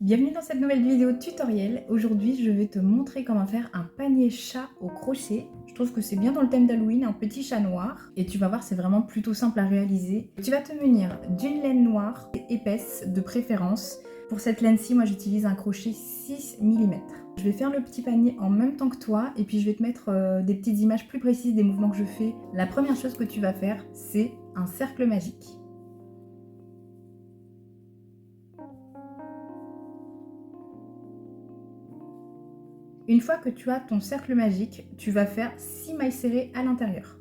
Bienvenue dans cette nouvelle vidéo tutoriel. Aujourd'hui, je vais te montrer comment faire un panier chat au crochet. Je trouve que c'est bien dans le thème d'Halloween, un petit chat noir. Et tu vas voir, c'est vraiment plutôt simple à réaliser. Tu vas te munir d'une laine noire épaisse de préférence. Pour cette laine-ci, moi j'utilise un crochet 6 mm. Je vais faire le petit panier en même temps que toi et puis je vais te mettre des petites images plus précises des mouvements que je fais. La première chose que tu vas faire, c'est un cercle magique. Une fois que tu as ton cercle magique, tu vas faire 6 mailles serrées à l'intérieur.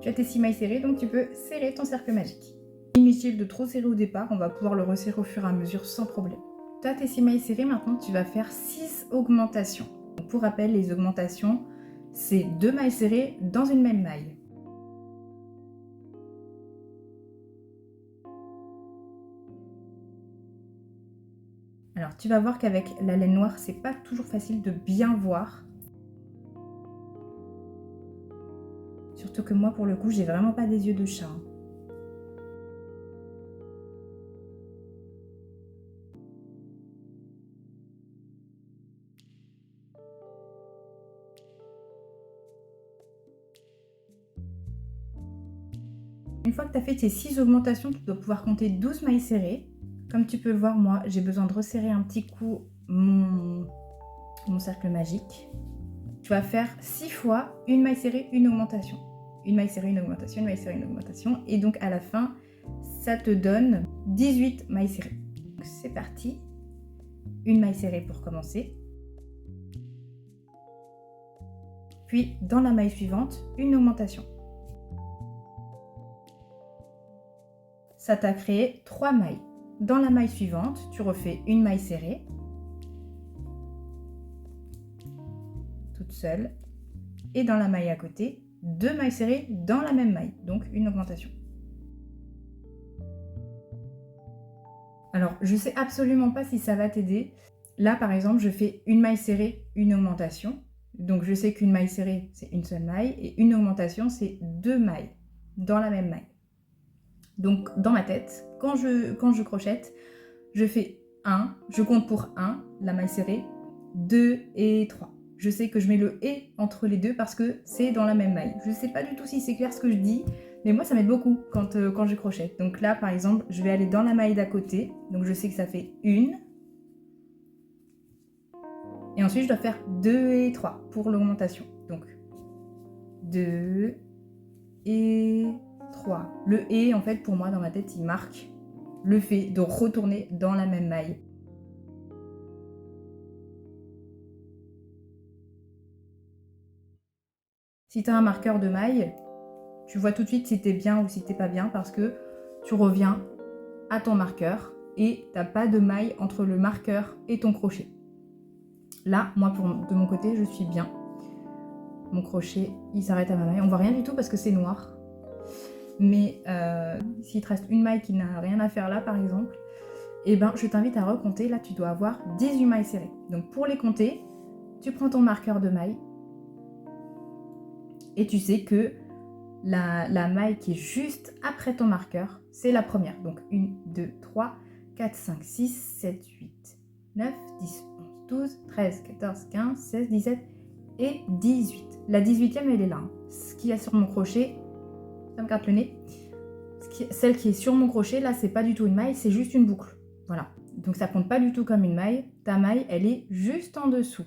Tu as tes 6 mailles serrées, donc tu peux serrer ton cercle magique. Inutile de trop serrer au départ, on va pouvoir le resserrer au fur et à mesure sans problème. Tu as tes 6 mailles serrées, maintenant tu vas faire 6 augmentations. Donc, pour rappel, les augmentations, c'est 2 mailles serrées dans une même maille. Alors tu vas voir qu'avec la laine noire, c'est pas toujours facile de bien voir. Surtout que moi, pour le coup, j'ai vraiment pas des yeux de chat. Une fois que tu as fait tes 6 augmentations, tu dois pouvoir compter 12 mailles serrées. Comme tu peux le voir, moi, j'ai besoin de resserrer un petit coup mon cercle magique. Tu vas faire 6 fois une maille serrée, une augmentation. Une maille serrée, une augmentation, une maille serrée, une augmentation. Et donc à la fin, ça te donne 18 mailles serrées. C'est parti. Une maille serrée pour commencer. Puis dans la maille suivante, une augmentation. Ça t'a créé 3 mailles. Dans la maille suivante, tu refais une maille serrée, toute seule, et dans la maille à côté, 2 mailles serrées dans la même maille, donc une augmentation. Alors, je sais absolument pas si ça va t'aider. Là, par exemple, je fais une maille serrée, une augmentation. Donc, je sais qu'une maille serrée, c'est une seule maille, et une augmentation, c'est 2 mailles dans la même maille. Donc, dans ma tête, quand je crochette, je fais 1, je compte pour 1, la maille serrée, 2 et 3. Je sais que je mets le « et » entre les deux parce que c'est dans la même maille. Je ne sais pas du tout si c'est clair ce que je dis, mais moi ça m'aide beaucoup quand je crochette. Donc là, par exemple, je vais aller dans la maille d'à côté, donc je sais que ça fait 1. Et ensuite, je dois faire 2 et 3 pour l'augmentation. Donc 2 et 3. Le « et », en fait, pour moi, dans ma tête, il marque le fait de retourner dans la même maille. Si tu as un marqueur de maille, tu vois tout de suite si tu es bien ou si tu n'es pas bien parce que tu reviens à ton marqueur et tu n'as pas de maille entre le marqueur et ton crochet. Là, moi, de mon côté, je suis bien. Mon crochet, il s'arrête à ma maille. On voit rien du tout parce que c'est noir. Mais s'il te reste une maille qui n'a rien à faire là, par exemple, eh ben, je t'invite à recompter. Là, tu dois avoir 18 mailles serrées. Donc, pour les compter, tu prends ton marqueur de maille et tu sais que la maille qui est juste après ton marqueur, c'est la première. Donc 1, 2, 3, 4, 5, 6, 7, 8, 9, 10, 11, 12, 13, 14, 15, 16, 17 et 18. La 18e, elle est là. Ce qu'il y a sur mon crochet, ça me gratte le nez. Celle qui est sur mon crochet, là, c'est pas du tout une maille, c'est juste une boucle. Voilà. Donc ça compte pas du tout comme une maille. Ta maille, elle est juste en dessous.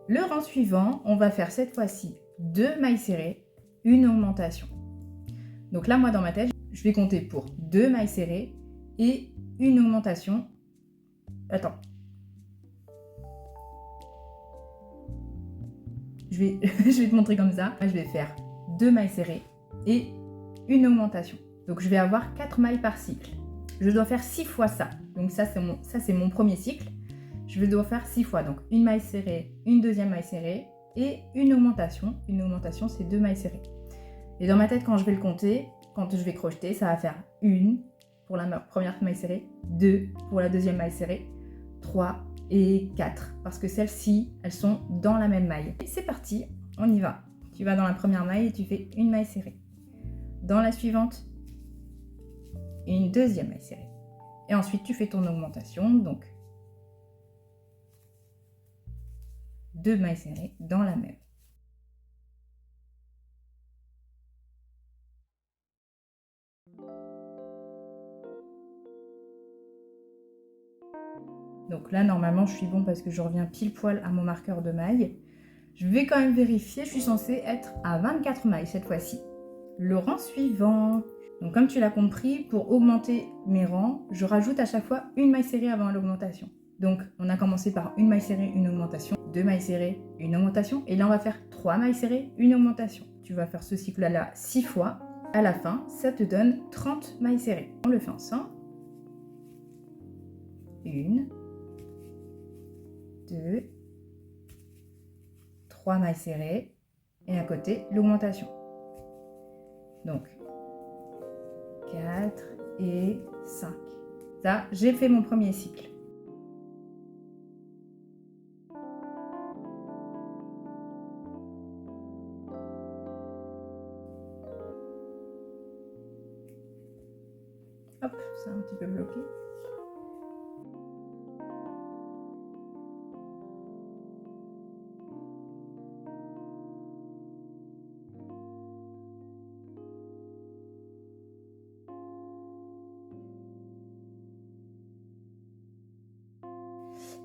Le rang suivant, on va faire cette fois-ci 2 mailles serrées, une augmentation. Donc là, moi, dans ma tête, je vais compter pour 2 mailles serrées et une augmentation. Attends. Je vais te montrer comme ça. Là, je vais faire 2 mailles serrées et une augmentation. Donc, je vais avoir 4 mailles par cycle. Je dois faire 6 fois ça. Donc, ça, c'est mon premier cycle. Je dois faire 6 fois. Donc, une maille serrée, une deuxième maille serrée et une augmentation. Une augmentation, c'est 2 mailles serrées. Et dans ma tête, quand je vais le compter, quand je vais crocheter, ça va faire 1 pour la première maille serrée, 2 pour la deuxième maille serrée, 3 et 4 parce que celles-ci, elles sont dans la même maille. Et c'est parti, on y va. Tu vas dans la première maille et tu fais une maille serrée. Dans la suivante, une deuxième maille serrée. Et ensuite, tu fais ton augmentation, donc 2 mailles serrées dans la même. Donc là, normalement, je suis bon parce que je reviens pile poil à mon marqueur de mailles. Je vais quand même vérifier, je suis censée être à 24 mailles cette fois-ci. Le rang suivant. Donc comme tu l'as compris, pour augmenter mes rangs, je rajoute à chaque fois une maille serrée avant l'augmentation. Donc on a commencé par une maille serrée, une augmentation, 2 mailles serrées, une augmentation. Et là, on va faire 3 mailles serrées, une augmentation. Tu vas faire ce cycle-là 6 fois. À la fin, ça te donne 30 mailles serrées. On le fait ensemble. 1, 2, 3 mailles serrées et à côté l'augmentation. Donc 4 et 5. Ça, j'ai fait mon premier cycle. Hop, c'est un petit peu bloqué.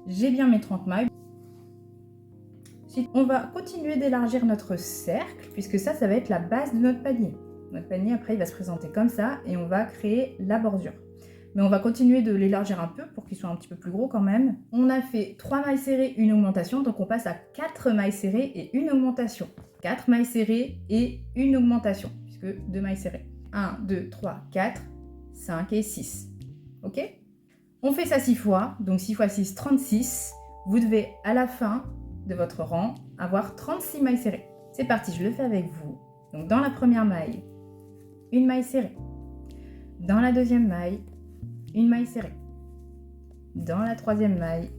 J'ai bien mes 30 mailles. On va continuer d'élargir notre cercle, puisque ça va être la base de notre panier. Notre panier, après, il va se présenter comme ça, et on va créer la bordure. Mais on va continuer de l'élargir un peu, pour qu'il soit un petit peu plus gros quand même. On a fait 3 mailles serrées, une augmentation, donc on passe à 4 mailles serrées et une augmentation. 4 mailles serrées et une augmentation, puisque 2 mailles serrées. 1, 2, 3, 4, 5 et 6. Ok ? On fait ça 6 fois, donc 6 fois 6, 36. Vous devez, à la fin de votre rang, avoir 36 mailles serrées. C'est parti, je le fais avec vous. Donc dans la première maille, une maille serrée. Dans la deuxième maille, une maille serrée. Dans la troisième maille,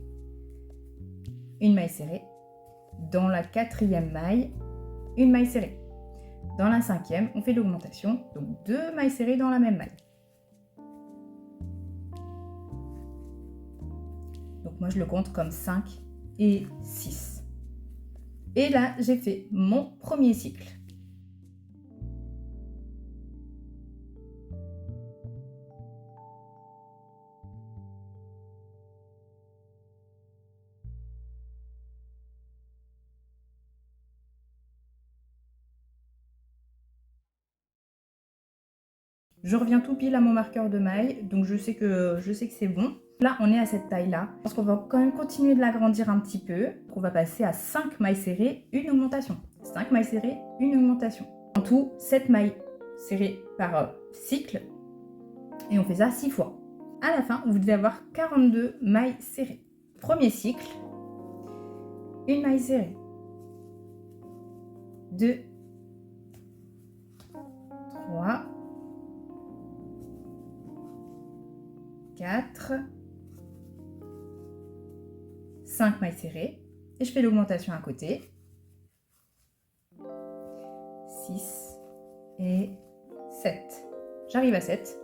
une maille serrée. Dans la quatrième maille, une maille serrée. Dans la cinquième, on fait l'augmentation, donc 2 mailles serrées dans la même maille. Donc moi, je le compte comme 5 et 6. Et là, j'ai fait mon premier cycle. Je reviens tout pile à mon marqueur de maille, donc je sais que c'est bon. Là, on est à cette taille-là. Parce qu'on va quand même continuer de l'agrandir un petit peu. On va passer à 5 mailles serrées, une augmentation. 5 mailles serrées, une augmentation. En tout, 7 mailles serrées par cycle. Et on fait ça 6 fois. À la fin, vous devez avoir 42 mailles serrées. Premier cycle, une maille serrée. 2, 3, 4, 5 mailles serrées et je fais l'augmentation à côté. 6 et 7. J'arrive à 7.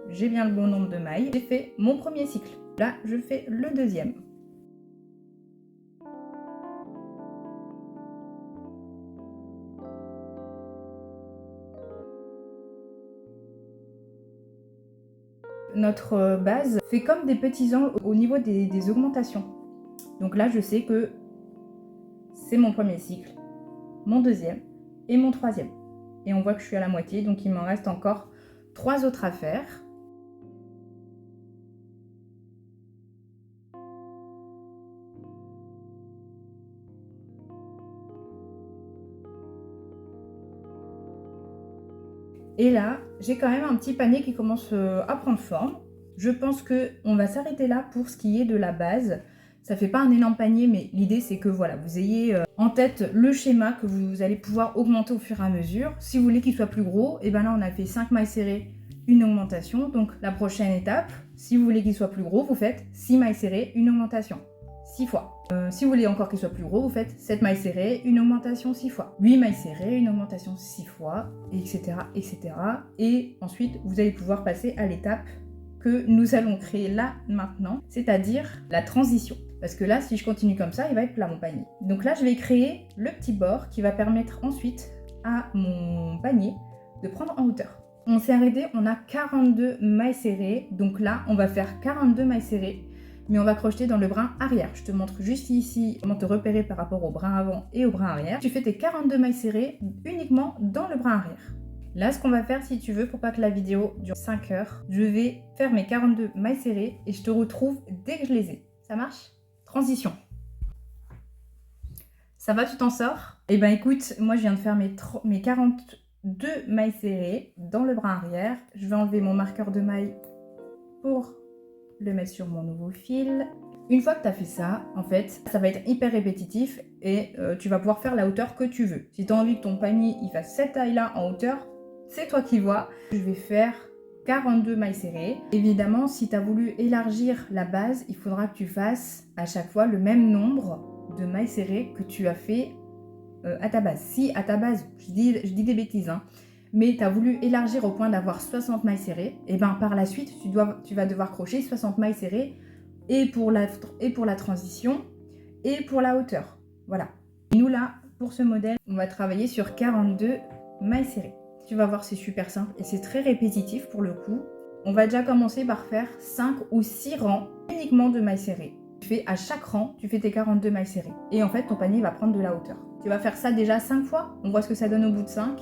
J'ai bien le bon nombre de mailles. J'ai fait mon premier cycle. Là, je fais le deuxième. Notre base fait comme des petits angles au niveau des augmentations. Donc là, je sais que c'est mon premier cycle, mon deuxième et mon troisième. Et on voit que je suis à la moitié, donc il m'en reste encore 3 autres à faire. Et là, j'ai quand même un petit panier qui commence à prendre forme. Je pense qu'on va s'arrêter là pour ce qui est de la base. Ça fait pas un énorme panier, mais l'idée c'est que voilà, vous ayez en tête le schéma que vous allez pouvoir augmenter au fur et à mesure. Si vous voulez qu'il soit plus gros, et ben là on a fait 5 mailles serrées, une augmentation. Donc la prochaine étape, si vous voulez qu'il soit plus gros, vous faites 6 mailles serrées, une augmentation, 6 fois. Si vous voulez encore qu'il soit plus gros, vous faites 7 mailles serrées, une augmentation 6 fois. 8 mailles serrées, une augmentation 6 fois, etc., etc. Et ensuite, vous allez pouvoir passer à l'étape que nous allons créer là, maintenant, c'est-à-dire la transition. Parce que là, si je continue comme ça, il va être plat mon panier. Donc là, je vais créer le petit bord qui va permettre ensuite à mon panier de prendre en hauteur. On s'est arrêté, on a 42 mailles serrées. Donc là, on va faire 42 mailles serrées, mais on va crocheter dans le brin arrière. Je te montre juste ici comment te repérer par rapport au brin avant et au brin arrière. Tu fais tes 42 mailles serrées uniquement dans le brin arrière. Là, ce qu'on va faire, si tu veux, pour pas que la vidéo dure 5 heures, je vais faire mes 42 mailles serrées et je te retrouve dès que je les ai. Ça marche? Transition. Ça va, tu t'en sors? Eh ben écoute, moi je viens de faire mes 42 mailles serrées dans le brin arrière. Je vais enlever mon marqueur de mailles pour le mettre sur mon nouveau fil. Une fois que tu as fait ça, en fait, ça va être hyper répétitif et tu vas pouvoir faire la hauteur que tu veux. Si tu as envie que ton panier il fasse cette taille-là en hauteur, c'est toi qui vois. Je vais faire 42 mailles serrées. Évidemment, si tu as voulu élargir la base, il faudra que tu fasses à chaque fois le même nombre de mailles serrées que tu as fait à ta base. Si à ta base, je dis des bêtises, hein, mais tu as voulu élargir au point d'avoir 60 mailles serrées, et bien par la suite, tu vas devoir crocher 60 mailles serrées et pour la transition et pour la hauteur. Voilà. Et nous là, pour ce modèle, on va travailler sur 42 mailles serrées. Tu vas voir, c'est super simple et c'est très répétitif pour le coup. On va déjà commencer par faire 5 ou 6 rangs uniquement de mailles serrées. Tu fais à chaque rang, tu fais tes 42 mailles serrées. Et en fait, ton panier va prendre de la hauteur. Tu vas faire ça déjà 5 fois. On voit ce que ça donne au bout de 5.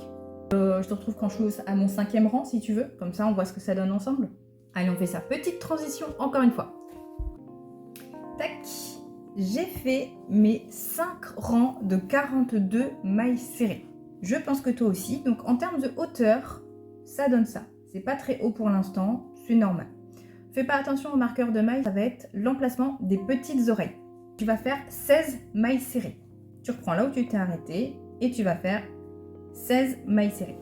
Je te retrouve quand je suis à mon 5e rang si tu veux. Comme ça, on voit ce que ça donne ensemble. Allez, on fait sa petite transition encore une fois. Tac. J'ai fait mes 5 rangs de 42 mailles serrées. Je pense que toi aussi. Donc en termes de hauteur, ça donne ça. C'est pas très haut pour l'instant, c'est normal. Fais pas attention au marqueur de mailles, ça va être l'emplacement des petites oreilles. Tu vas faire 16 mailles serrées. Tu reprends là où tu t'es arrêté et tu vas faire 16 mailles serrées.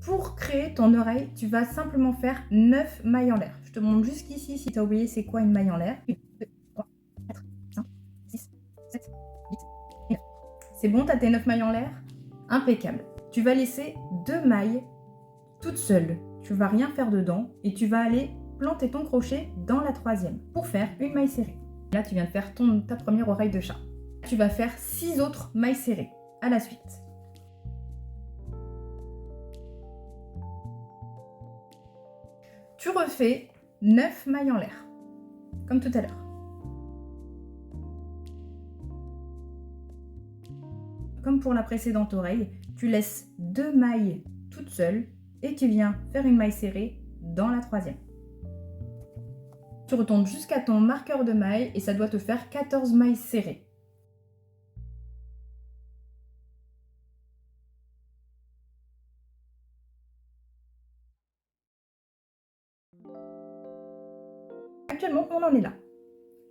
Pour créer ton oreille, tu vas simplement faire 9 mailles en l'air. Je te montre jusqu'ici si tu as oublié c'est quoi une maille en l'air. 1, 2, 3, 4, 5, 6, 7, 8, 9. C'est bon, tu as tes 9 mailles en l'air? Impeccable. Tu vas laisser 2 mailles toutes seules. Tu ne vas rien faire dedans et tu vas aller planter ton crochet dans la 3e pour faire une maille serrée. Là, tu viens de faire ta première oreille de chat. Tu vas faire 6 autres mailles serrées à la suite. Tu refais 9 mailles en l'air, comme tout à l'heure. Comme pour la précédente oreille, tu laisses 2 mailles toutes seules et tu viens faire une maille serrée dans la 3e. Tu retournes jusqu'à ton marqueur de mailles et ça doit te faire 14 mailles serrées. Actuellement, on en est là.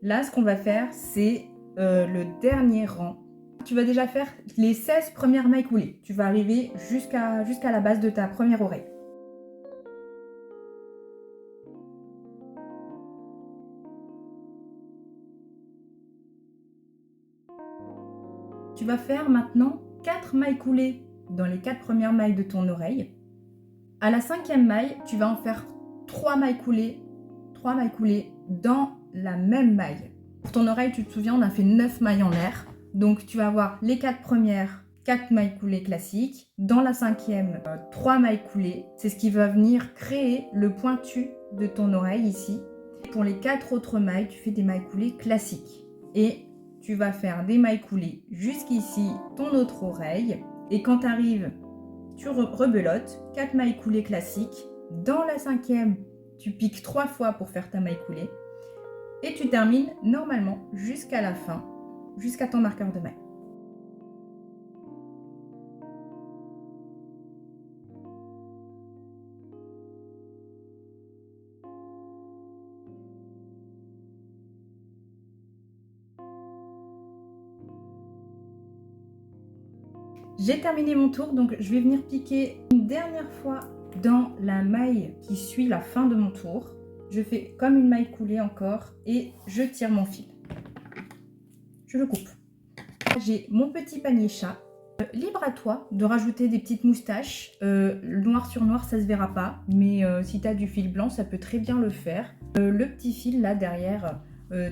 Là, ce qu'on va faire, c'est le dernier rang. Tu vas déjà faire les 16 premières mailles coulées. Tu vas arriver jusqu'à la base de ta première oreille. Tu vas faire maintenant 4 mailles coulées dans les 4 premières mailles de ton oreille. À la 5e maille, tu vas en faire 3 mailles coulées dans la même maille. Pour ton oreille, tu te souviens, on a fait 9 mailles en l'air. Donc tu vas avoir les 4 premières, 4 mailles coulées classiques. Dans la 5e, 3 mailles coulées. C'est ce qui va venir créer le pointu de ton oreille ici. Pour les 4 autres mailles, tu fais des mailles coulées classiques. Et tu vas faire des mailles coulées jusqu'ici, ton autre oreille. Et quand tu arrives, tu rebelotes, 4 mailles coulées classiques. Dans la 5e, tu piques 3 fois pour faire ta maille coulée. Et tu termines normalement jusqu'à la fin jusqu'à ton marqueur de maille. J'ai terminé mon tour, donc je vais venir piquer une dernière fois dans la maille qui suit la fin de mon tour. Je fais comme une maille coulée encore et je tire mon fil. Je le coupe. J'ai mon petit panier chat. Libre à toi de rajouter des petites moustaches. Noir sur noir, ça se verra pas, mais si tu as du fil blanc, ça peut très bien le faire. Le petit fil là derrière,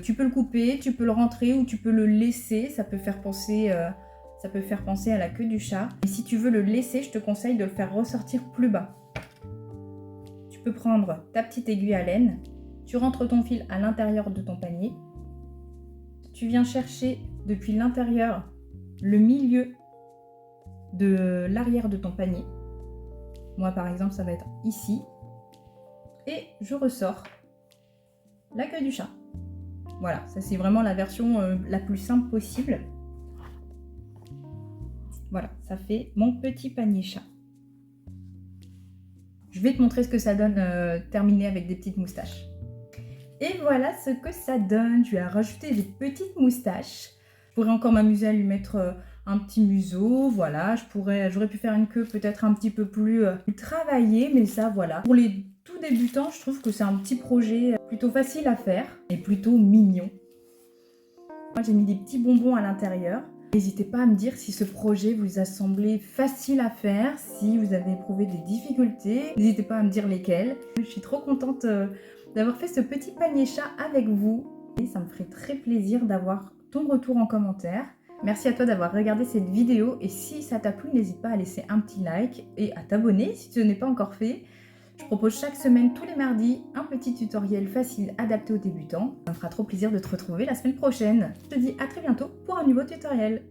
tu peux le couper, tu peux le rentrer ou tu peux le laisser. Ça peut faire penser à la queue du chat. Et si tu veux le laisser, je te conseille de le faire ressortir plus bas. Tu peux prendre ta petite aiguille à laine, tu rentres ton fil à l'intérieur de ton panier, tu viens chercher depuis l'intérieur le milieu de l'arrière de ton panier. Moi par exemple ça va être ici. Et je ressors la queue du chat. Voilà, ça c'est vraiment la version la plus simple possible. Voilà, ça fait mon petit panier chat. Je vais te montrer ce que ça donne terminé avec des petites moustaches. Et voilà ce que ça donne. Je lui ai rajouté des petites moustaches. Je pourrais encore m'amuser à lui mettre un petit museau. Voilà, j'aurais pu faire une queue peut-être un petit peu plus travaillée. Mais ça, voilà. Pour les tout débutants, je trouve que c'est un petit projet plutôt facile à faire et plutôt mignon. Moi, j'ai mis des petits bonbons à l'intérieur. N'hésitez pas à me dire si ce projet vous a semblé facile à faire, si vous avez éprouvé des difficultés. N'hésitez pas à me dire lesquelles. Je suis trop contente d'avoir fait ce petit panier chat avec vous. Et ça me ferait très plaisir d'avoir ton retour en commentaire. Merci à toi d'avoir regardé cette vidéo. Et si ça t'a plu, n'hésite pas à laisser un petit like et à t'abonner si ce n'est pas encore fait. Je propose chaque semaine, tous les mardis, un petit tutoriel facile adapté aux débutants. Ça me fera trop plaisir de te retrouver la semaine prochaine. Je te dis à très bientôt pour un nouveau tutoriel.